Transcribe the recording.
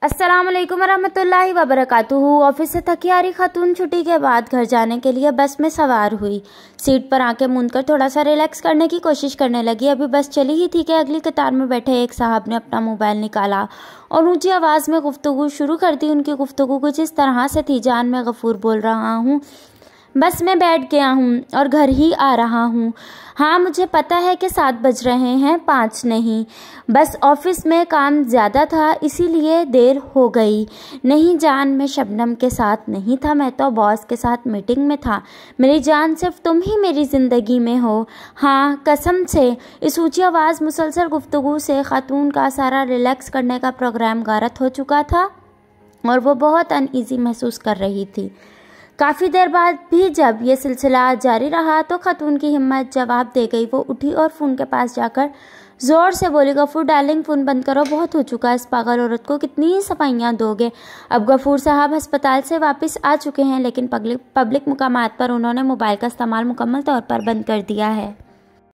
अस्सलामुअलैकुम वरहमतुल्लाहि वबरकातुहू। ऑफिस से थकी हारी खातून छुट्टी के बाद घर जाने के लिए बस में सवार हुई। सीट पर आंखें मूंदकर थोड़ा सा रिलैक्स करने की कोशिश करने लगी। अभी बस चली ही थी कि अगली कतार में बैठे एक साहब ने अपना मोबाइल निकाला और ऊंची आवाज़ में गुफ्तगू शुरू कर दी। उनकी गुफ्तगू कुछ इस तरह से थी, जान मैं गफूर बोल रहा हूँ, बस मैं बैठ गया हूँ और घर ही आ रहा हूँ। हाँ मुझे पता है कि 7 बज रहे हैं, 5 नहीं, बस ऑफिस में काम ज़्यादा था इसीलिए देर हो गई। नहीं जान, मैं शबनम के साथ नहीं था, मैं तो बॉस के साथ मीटिंग में था। मेरी जान, सिर्फ तुम ही मेरी ज़िंदगी में हो। हाँ कसम से। इस ऊंची आवाज़ मुसलसल गुफ्तगू से खातून का सारा रिलैक्स करने का प्रोग्राम गारत हो चुका था और वो बहुत अनईज़ी महसूस कर रही थी। काफ़ी देर बाद भी जब ये सिलसिला जारी रहा तो खातून की हिम्मत जवाब दे गई। वो उठी और फ़ोन के पास जाकर ज़ोर से बोली, गफूर डार्लिंग फ़ोन बंद करो, बहुत हो चुका है, इस पागल औरत को कितनी सफाइयाँ दोगे। अब गफूर साहब अस्पताल से वापस आ चुके हैं, लेकिन पब्लिक मुकामात पर उन्होंने मोबाइल का इस्तेमाल मुकम्मल तौर पर बंद कर दिया है।